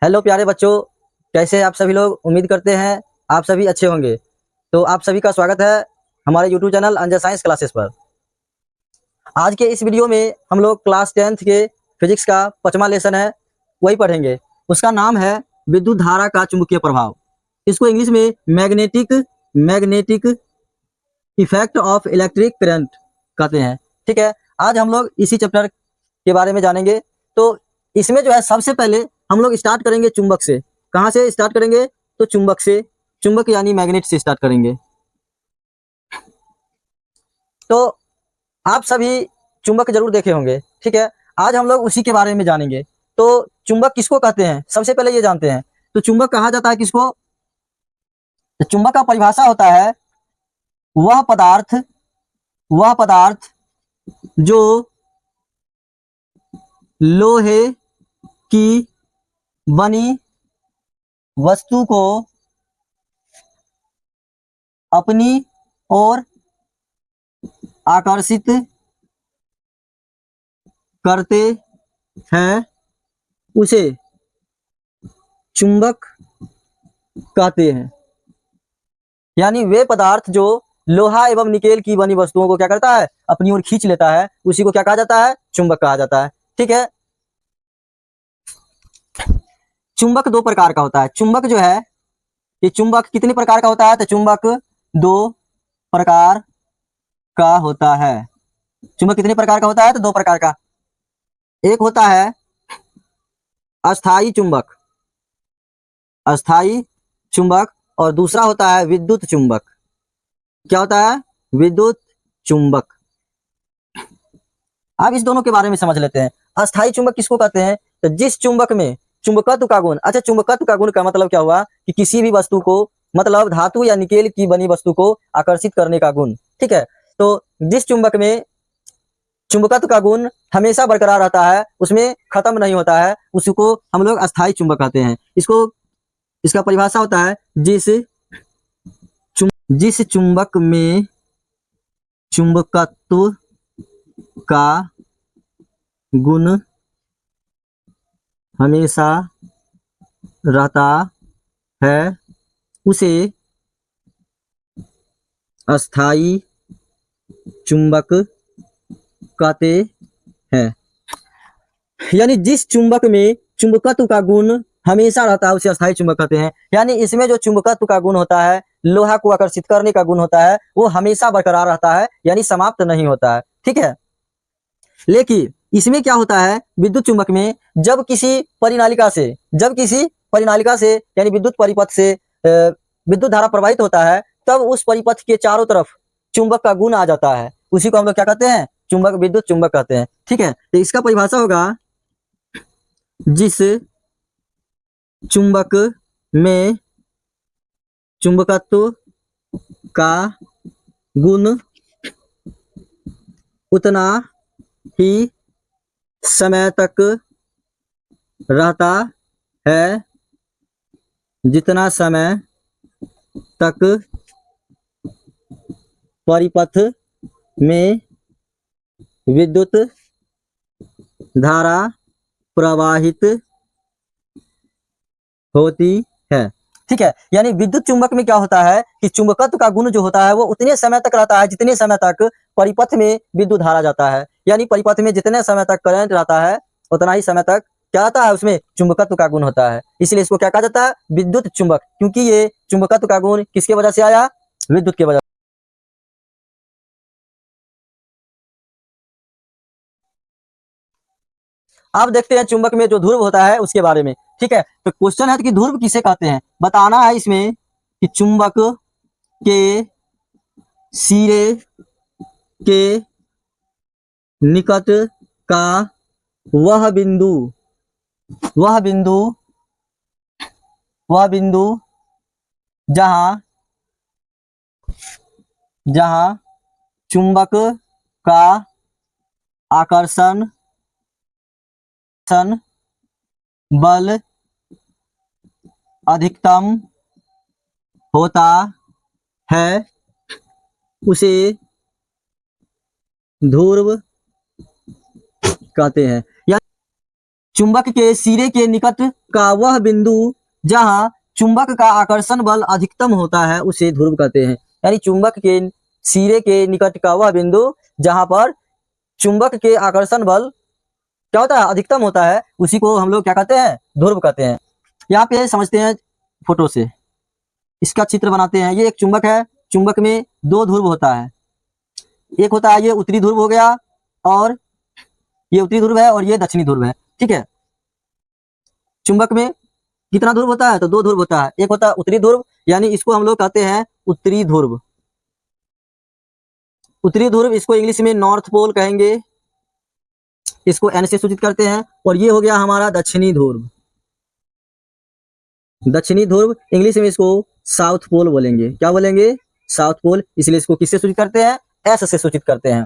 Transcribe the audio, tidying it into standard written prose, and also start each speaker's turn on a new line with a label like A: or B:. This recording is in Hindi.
A: हेलो प्यारे बच्चों, कैसे हैं आप सभी लोग। उम्मीद करते हैं आप सभी अच्छे होंगे। तो आप सभी का स्वागत है हमारे YouTube channel Anjay science classes पर। आज के इस वीडियो में हम लोग क्लास 10th के फिजिक्स का 5वां लेसन है, वही पढ़ेंगे। उसका नाम है विद्युत धारा का चुंबकीय प्रभाव। इसको इंग्लिश में magnetic effect of electric current कहते हैं। ठीक है, आज हम लोग इसी चैप्टर के बारे में जानेंगे। तो इसमें जो है सबसे पहले हम लोग स्टार्ट करेंगे चुंबक से। कहाँ से स्टार्ट करेंगे? तो चुंबक से, चुंबक यानी मैग्नेट से स्टार्ट करेंगे। तो आप सभी चुंबक जरूर देखे होंगे। ठीक है, आज हम लोग उसी के बारे में जानेंगे। तो चुंबक किसको कहते हैं, सबसे पहले ये जानते हैं। तो चुंबक कहा जाता है किसको? तो चुंबक का परिभाषा होता है वह पदार्थ जो लोहे की बनी वस्तु को अपनी ओर आकर्षित करते हैं, उसे चुंबक कहते हैं। यानी वे पदार्थ जो लोहा एवं निकेल की बनी वस्तुओं को क्या करता है? अपनी ओर खींच लेता है, उसी को क्या कहा जाता है? चुंबक कहा जाता है। ठीक है, चुंबक दो प्रकार का होता है। चुंबक जो है, ये चुंबक कितने प्रकार का होता है? तो चुंबक दो प्रकार का होता है। चुंबक कितने प्रकार का होता है? तो दो प्रकार का। एक होता है अस्थाई चुंबक, और दूसरा होता है विद्युत चुंबक। क्या होता है? विद्युत चुंबक। अब इस दोनों के बारे में समझ लेते हैं। अस्थाई चुंबक किसको कहते हैं? तो जिस चुंबक में चुंबकत्व का गुण। अच्छा, चुंबकत्व का गुण का मतलब क्या हुआ? कि किसी भी वस्तु को, मतलब धातु या निकेल की बनी वस्तु को आकर्षित करने का गुण। ठीक है, तो जिस चुंबक में चुंबकत्व का गुण हमेशा बरकरार रहता है, उसमें खत्म नहीं होता है, उसको हम लोग अस्थाई चुंबक कहते हैं। इसका परिभाषा होता है जिस चुंबक में चुंबकत्व का गुण हमेशा रहता है, उसे अस्थाई चुंबक कहते हैं। यानी जिस चुंबक में चुंबकत्व का गुण हमेशा रहता है, उसे अस्थाई चुंबक कहते हैं। यानी इसमें जो चुंबकत्व का गुण होता है, लोहा को आकर्षित करने का गुण होता है, वो हमेशा बरकरार रहता है, यानी समाप्त नहीं होता है। ठीक है, लेकिन इसमें क्या होता है? विद्युत चुंबक में जब किसी परिनालिका से यानी विद्युत परिपथ से विद्युत धारा प्रवाहित होता है, तब उस परिपथ के चारों तरफ चुंबक का गुण आ जाता है, उसी को हम लोग क्या कहते हैं? चुंबक, विद्युत चुंबक कहते हैं। ठीक है, तो इसका परिभाषा होगा जिस चुंबक में चुंबकत्व का गुण उतना ही समय तक रहता है जितना समय तक परिपथ में विद्युत धारा प्रवाहित होती है। ठीक है, यानी विद्युत चुंबक में क्या होता है कि चुंबकत्व का गुण जो होता है वो उतने समय तक रहता है जितने समय तक परिपथ में विद्युत धारा जाता है। यानी परिपथ में जितने समय तक करंट रहता है, उतना ही समय तक क्या आता है? उसमें चुंबकत्व का गुण होता है। इसलिए इसको क्या कहा जाता है? विद्युत चुंबक, क्योंकि ये चुंबकत्व का गुण किसके वजह से आया? विद्युत के वजह। अब देखते हैं चुंबक में जो ध्रुव होता है उसके बारे में। ठीक है, तो क्वेश्चन है कि ध्रुव किसे कहते हैं, बताना है इसमें कि चुंबक के सिरे के निकट का वह बिंदु जहां चुंबक का आकर्षण बल अधिकतम होता है, उसे ध्रुव कहते हैं। या चुंबक के सिरे के निकट का वह बिंदु जहां चुंबक का आकर्षण बल अधिकतम होता है उसे ध्रुव कहते हैं। यानी चुंबक के सिरे के निकट का वह बिंदु जहां पर चुंबक के आकर्षण बल क्या होता है, अधिकतम होता है, उसी को हम लोग क्या कहते हैं, ध्रुव कहते हैं। यहाँ पे समझते हैं फोटो से, इसका चित्र बनाते हैं। ये एक चुंबक है, चुंबक में दो ध्रुव होता है, एक होता है ये उत्तरी ध्रुव हो गया, और ये उत्तरी ध्रुव है, और ये दक्षिणी ध्रुव है। ठीक है, चुंबक में कितना ध्रुव होता है, तो दो ध्रुव होता है, एक होता है उत्तरी ध्रुव, यानी इसको हम लोग कहते हैं उत्तरी ध्रुव। उत्तरी ध्रुव, इसको इंग्लिश में नॉर्थ पोल कहेंगे, इसको एन से सूचित करते हैं। और ये हो गया हमारा दक्षिणी ध्रुव। दक्षिणी ध्रुव इंग्लिश में इसको साउथ पोल बोलेंगे। क्या बोलेंगे, साउथ पोल। इसलिए इसको किससे सूचित करते हैं, एस से सूचित करते हैं।